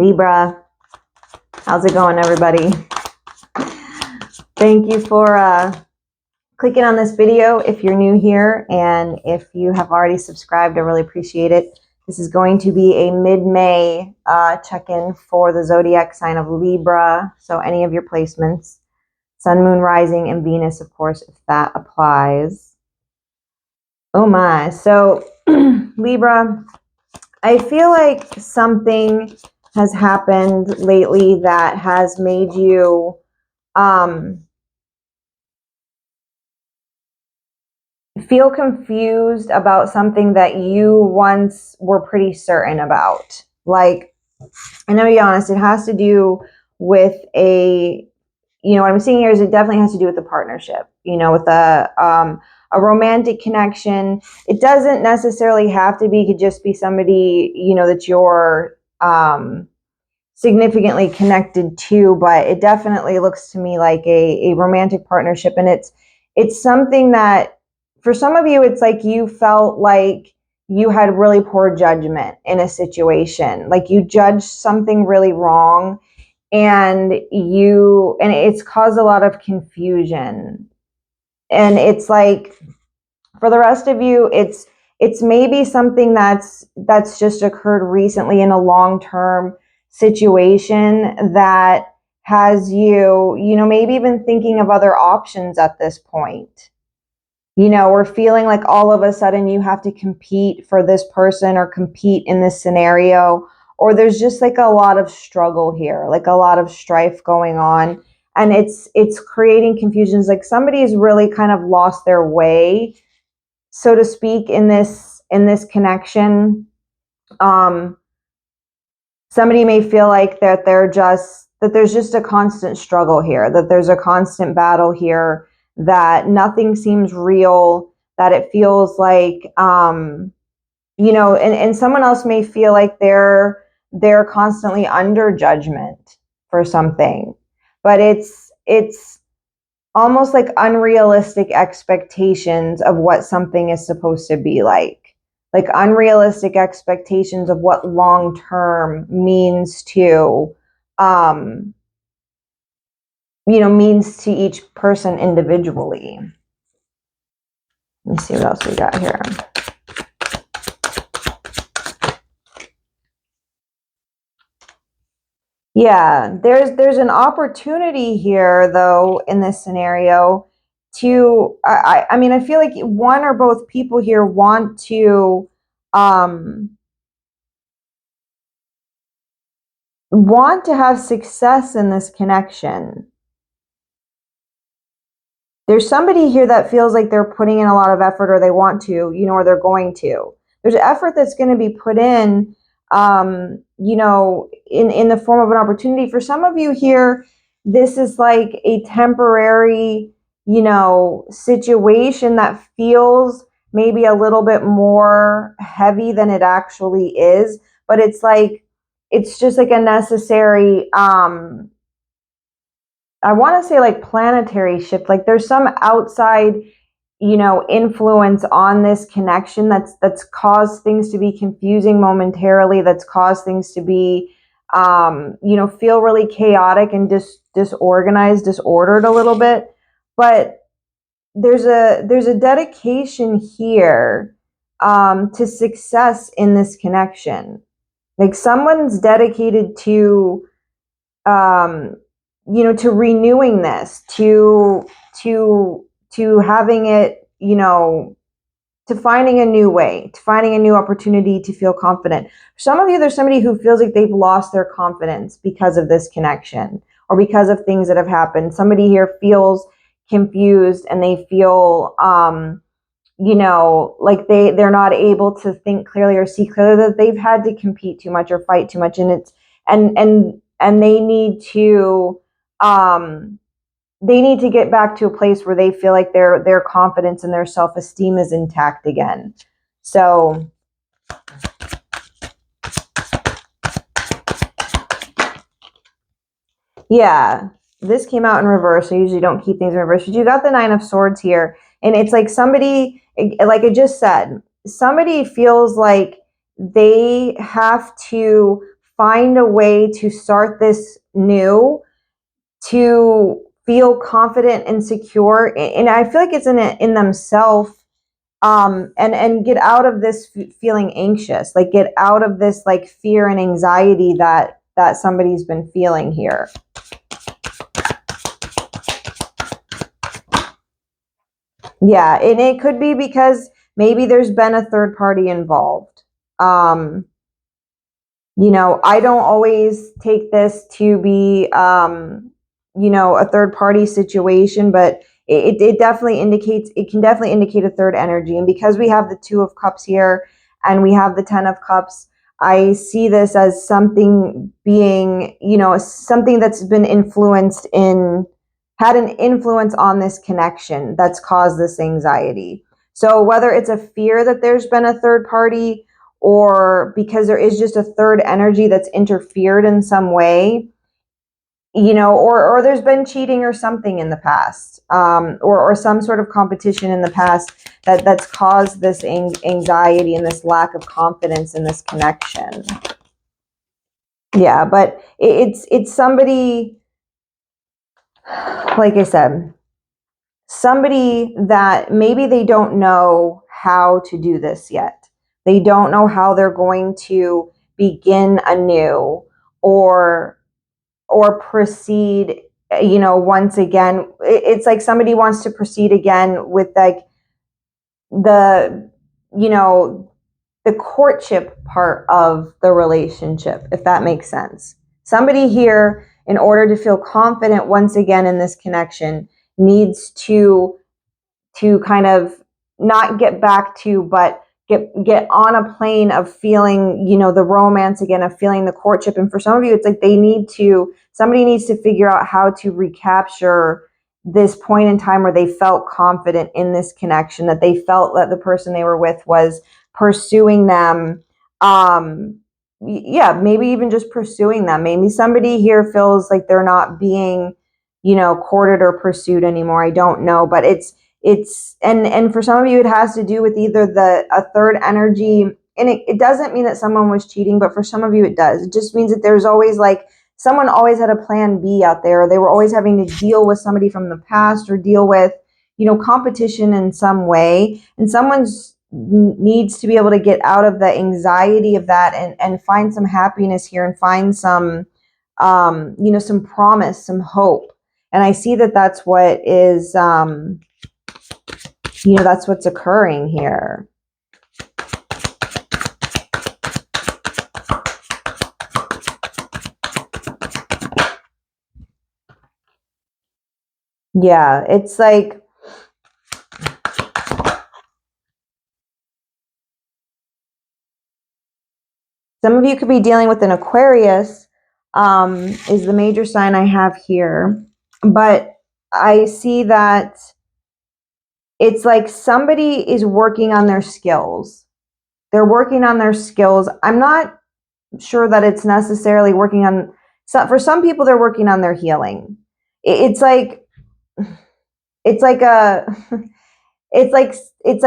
Libra, how's it going, everybody? Thank you for clicking on this video if you're new here, and if you have already subscribed, I really appreciate it. This is going to be a mid-May check-in for the zodiac sign of Libra, so any of your placements, Sun, Moon, Rising, and Venus, of course, if that applies. Oh my, so Libra, I feel like something has happened lately that has made you feel confused about something that you once were pretty certain about. Like, I'm gonna be honest, it has to do with what I'm seeing here is it definitely has to do with a partnership, with a romantic connection. It doesn't necessarily have to be, it could just be somebody, that you're significantly connected to, but it definitely looks to me like a romantic partnership. And it's something that for some of you, it's like you felt like you had really poor judgment in a situation. Like you judged something really wrong and it's caused a lot of confusion. And it's like, for the rest of you, it's maybe something that's just occurred recently in a long-term situation that has you, maybe even thinking of other options at this point. We're feeling like all of a sudden you have to compete for this person or compete in this scenario, or there's just like a lot of struggle here, like a lot of strife going on. And it's creating confusions. Like somebody's really kind of lost their way, so to speak, in this connection. Somebody may feel like that there's just a constant struggle here, that there's a constant battle here, that nothing seems real, that it feels like, and someone else may feel like they're constantly under judgment for something, but it's almost like unrealistic expectations of what something is supposed to be like unrealistic expectations of what long-term means to, means to each person individually. Let me see what else we got here. Yeah, there's an opportunity here, though, in this scenario to, I mean, I feel like one or both people here want to have success in this connection. There's somebody here that feels like they're putting in a lot of effort, or they want to, or they're going to. There's effort that's going to be put in, in the form of an opportunity. For some of you here, this is like a temporary, situation that feels maybe a little bit more heavy than it actually is. But it's like, it's just like a necessary, I want to say like planetary shift. Like there's some outside, influence on this connection that's caused things to be confusing momentarily, that's caused things to be, feel really chaotic and disorganized, disordered a little bit. But there's a dedication here to success in this connection. Like someone's dedicated to, to renewing this, to having it, to finding a new way, to finding a new opportunity to feel confident. For some of you, there's somebody who feels like they've lost their confidence because of this connection or because of things that have happened. Somebody here feels confused and they feel, like they're not able to think clearly or see clearly, that they've had to compete too much or fight too much. And it's, and they need to, get back to a place where they feel like their confidence and their self-esteem is intact again. So yeah, this came out in reverse. I usually don't keep things in reverse, but you got the 9 of Swords here. And it's like somebody, like I just said, somebody feels like they have to find a way to start this new, to feel confident and secure. And I feel like it's in themselves, and get out of this feeling anxious, like get out of this like fear and anxiety that somebody's been feeling here. Yeah, and it could be because maybe there's been a third party involved. I don't always take this to be, a third party situation, but it definitely can definitely indicate a third energy. And because we have the Two of Cups here and we have the Ten of Cups, I see this as something being, something that's been had an influence on this connection that's caused this anxiety. So whether it's a fear that there's been a third party, or because there is just a third energy that's interfered in some way, or there's been cheating or something in the past, or some sort of competition in the past that's caused this anxiety and this lack of confidence in this connection. Yeah, but it's somebody, like I said, somebody that maybe they don't know how to do this yet. They don't know how they're going to begin anew or proceed, once again. It's like somebody wants to proceed again with like the, the courtship part of the relationship, if that makes sense. Somebody here, in order to feel confident once again in this connection, needs to kind of not get back to, but get on a plane of feeling, the romance again, of feeling the courtship. And for some of you, it's like somebody needs to figure out how to recapture this point in time where they felt confident in this connection, that they felt that the person they were with was pursuing them. Maybe even just pursuing them. Maybe somebody here feels like they're not being, courted or pursued anymore. I don't know, but it's and for some of you, it has to do with either a third energy, and it doesn't mean that someone was cheating, but for some of you, it does. It just means that there's always like someone always had a plan B out there. Or they were always having to deal with somebody from the past, or deal with, competition in some way, and someone's needs to be able to get out of the anxiety of that and find some happiness here, and find some, some promise, some hope. And I see that that's what is, that's what's occurring here. Yeah, it's like some of you could be dealing with an Aquarius, is the major sign I have here. But I see that it's like somebody is working on their skills. They're working on their skills. I'm not sure that it's necessarily working on, for some people, they're working on their healing. It's like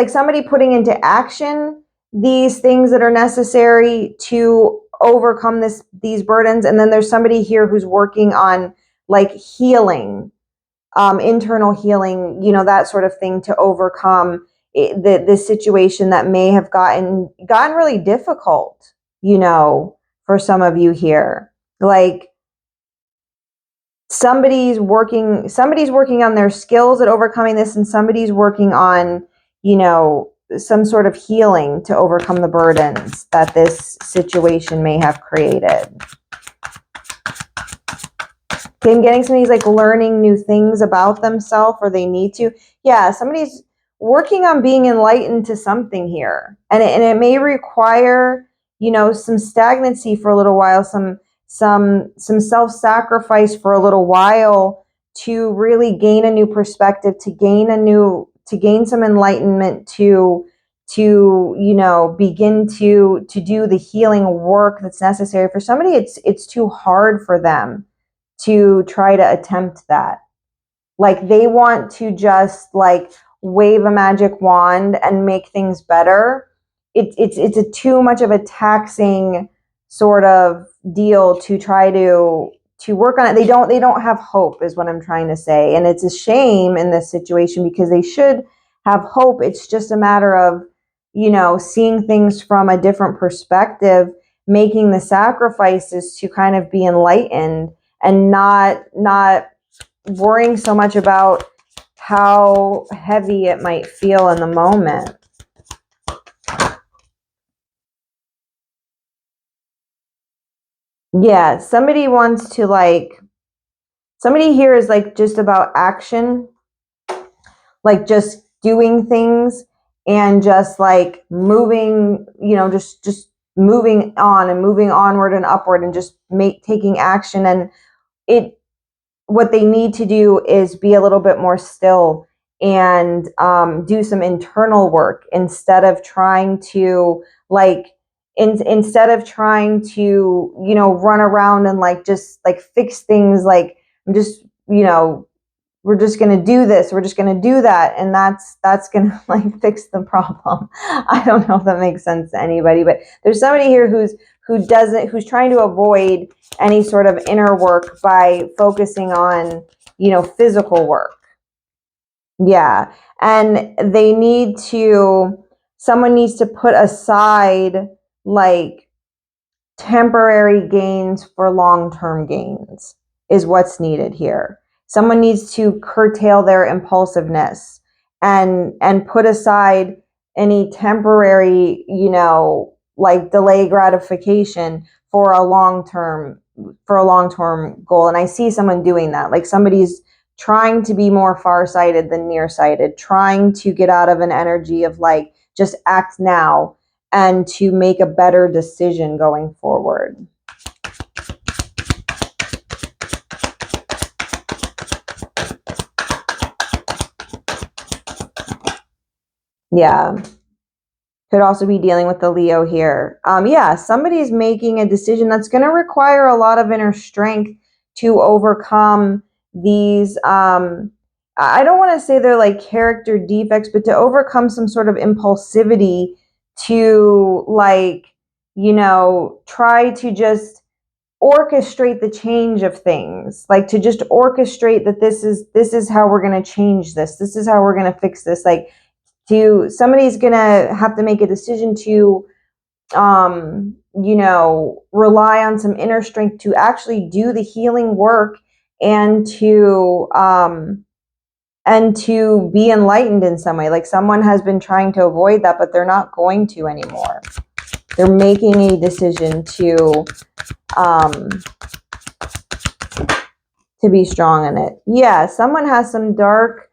somebody putting into action these things that are necessary to overcome these burdens. And then there's somebody here who's working on like healing, internal healing, that sort of thing, to overcome this situation that may have gotten really difficult, for some of you here. Like somebody's working on their skills at overcoming this, and somebody's working on, some sort of healing to overcome the burdens that this situation may have created. Okay, I'm getting somebody's like learning new things about themselves, or they need to. Yeah, somebody's working on being enlightened to something here. And it may require, some stagnancy for a little while, some self-sacrifice for a little while, to really gain a new perspective, to gain some enlightenment, to begin to do the healing work that's necessary. For somebody, it's too hard for them to try to attempt that. Like they want to just like wave a magic wand and make things better. It's a too much of a taxing sort of deal to try to work on it. They don't have hope, is what I'm trying to say. And it's a shame in this situation because they should have hope. It's just a matter of, seeing things from a different perspective, making the sacrifices to kind of be enlightened, and not worrying so much about how heavy it might feel in the moment. Yeah, somebody wants to somebody here is just about action, just doing things and just moving, just moving on and moving onward and upward and just taking action. And what they need to do is be a little bit more still and do some internal work instead of trying to instead of trying to run around and just fix things. I'm just we're just going to do this, we're just going to do that, and that's going to fix the problem. I don't know if that makes sense to anybody, but there's somebody here who's trying to avoid any sort of inner work by focusing on physical work. Yeah, and someone needs to put aside temporary gains for long-term gains is what's needed here. Someone needs to curtail their impulsiveness and put aside any temporary, delay gratification for a long-term goal. And I see someone doing that. Somebody's trying to be more farsighted than nearsighted, trying to get out of an energy of just act now and to make a better decision going forward. Yeah. Could also be dealing with the Leo here. Yeah, somebody's making a decision that's going to require a lot of inner strength to overcome these, I don't want to say they're character defects, but to overcome some sort of impulsivity to try to just orchestrate the change of things, to just orchestrate that this is how we're going to change this is how we're going to fix this. Somebody's going to have to make a decision to rely on some inner strength to actually do the healing work and to be enlightened in some way. Someone has been trying to avoid that, but they're not going to anymore. They're making a decision to be strong in it. Yeah, someone has some dark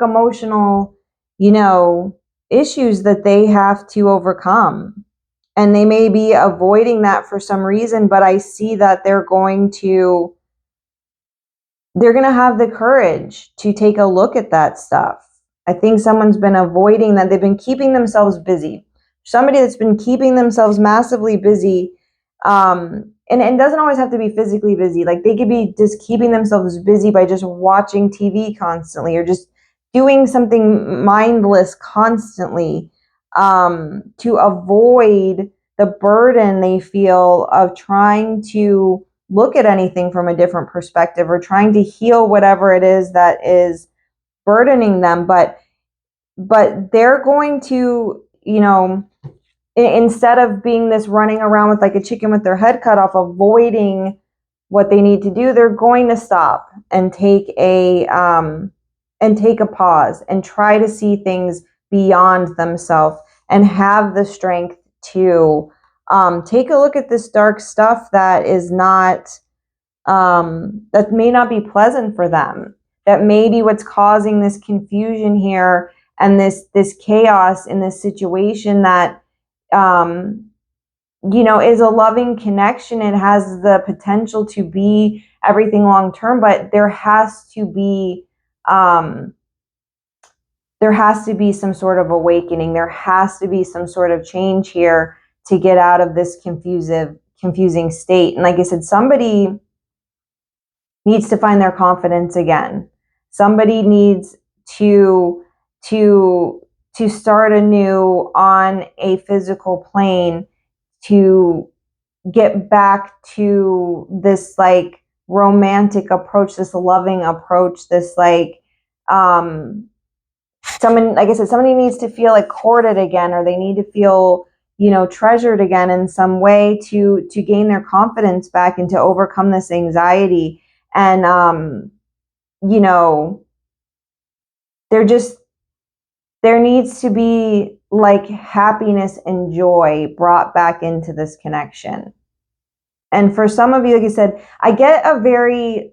emotional, issues that they have to overcome. And they may be avoiding that for some reason, but I see that they're going to have the courage to take a look at that stuff. I think someone's been avoiding that. They've been keeping themselves busy. Somebody that's been keeping themselves massively busy, and it doesn't always have to be physically busy. They could be just keeping themselves busy by just watching TV constantly or just doing something mindless constantly, to avoid the burden they feel of trying to look at anything from a different perspective or trying to heal whatever it is that is burdening them. But they're going to, instead of being this running around with a chicken with their head cut off, avoiding what they need to do, they're going to stop and take a pause and try to see things beyond themselves and have the strength to take a look at this dark stuff that is not, that may not be pleasant for them. That may be what's causing this confusion here and this chaos in this situation that, is a loving connection. It has the potential to be everything long term, but there has to be some sort of awakening. There has to be some sort of change here to get out of this confusing state. And like I said, somebody needs to find their confidence again. Somebody needs to start anew on a physical plane to get back to this like romantic approach, this loving approach, this like someone, like I said, somebody needs to feel like courted again, or they need to feel, you know, treasured again in some way to gain their confidence back and to overcome this anxiety. And you know, there needs to be like happiness and joy brought back into this connection. And for some of you, like I said, I get a very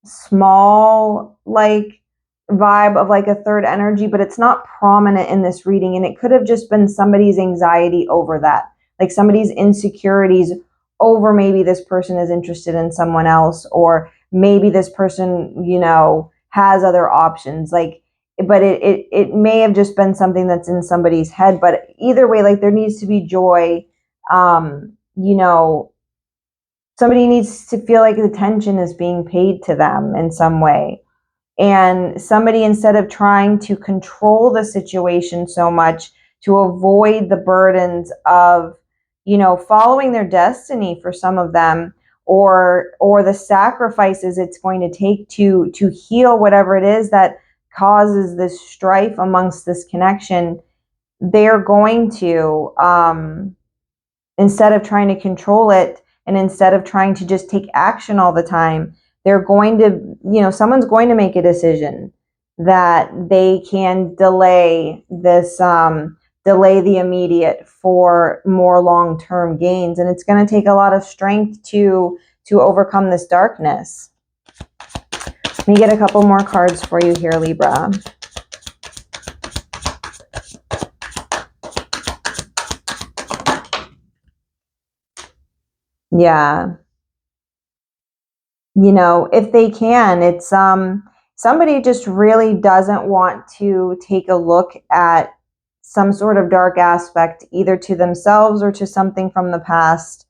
small like vibe of like a third energy, but it's not prominent in this reading. And it could have just been somebody's anxiety over that, like somebody's insecurities over maybe this person is interested in someone else, or maybe this person, you know, has other options. Like, but it may have just been something that's in somebody's head. But either way, like there needs to be joy. You know, somebody needs to feel like attention is being paid to them in some way. And somebody, instead of trying to control the situation so much to avoid the burdens of, you know, following their destiny for some of them, or the sacrifices it's going to take to heal whatever it is that causes this strife amongst this connection, they're going to, instead of trying to control it, and instead of trying to just take action all the time, they're going to, you know, someone's going to make a decision that they can delay this, delay the immediate for more long-term gains. And it's going to take a lot of strength to overcome this darkness. Let me get a couple more cards for you here, Libra. Yeah. You know, if they can, it's somebody just really doesn't want to take a look at some sort of dark aspect, either to themselves or to something from the past.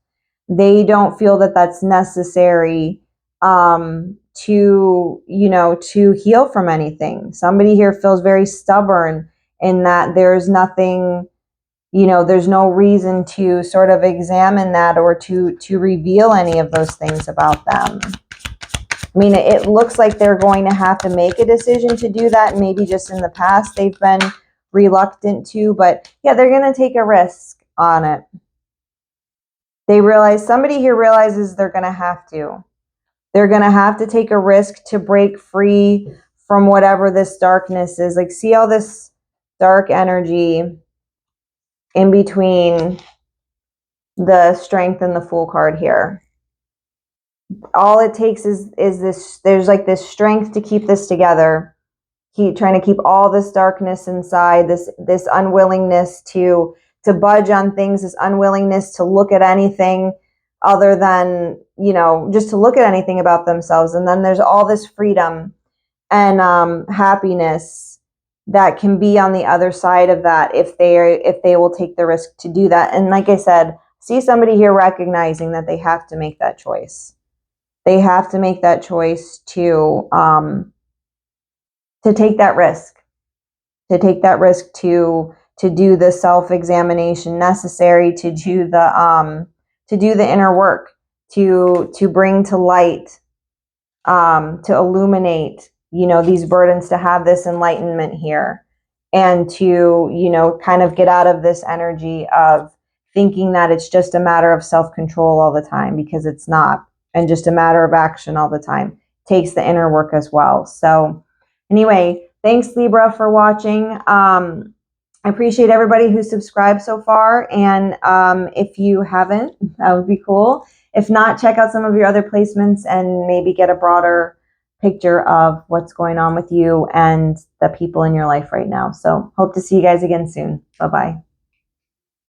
They don't feel that that's necessary to, you know, to heal from anything. Somebody here feels very stubborn in that there's nothing, you know, there's no reason to sort of examine that or to reveal any of those things about them. I mean, it looks like they're going to have to make a decision to do that. Maybe just in the past they've been reluctant to, but yeah, they're going to take a risk on it. They realize, somebody here realizes they're going to have to. They're going to have to take a risk to break free from whatever this darkness is. Like, see all this dark energy in between the Strength and the Fool card here. All it takes is this, there's like this strength to keep this together, keep trying to keep all this darkness inside, this unwillingness to budge on things, this unwillingness to look at anything other than, you know, just to look at anything about themselves. And then there's all this freedom and happiness that can be on the other side of that if they will take the risk to do that. And like I said, see somebody here recognizing that they have to make that choice. They have to make that choice to take that risk, to do the self-examination necessary, to do the inner work, to bring to light, to illuminate, you know, these burdens, to have this enlightenment here, and to, you know, kind of get out of this energy of thinking that it's just a matter of self-control all the time, because it's not. And just a matter of action all the time. Takes the inner work as well. So anyway, thanks Libra for watching. I appreciate everybody who subscribed so far. And if you haven't, that would be cool. If not, check out some of your other placements and maybe get a broader picture of what's going on with you and the people in your life right now. So hope to see you guys again soon. Bye-bye.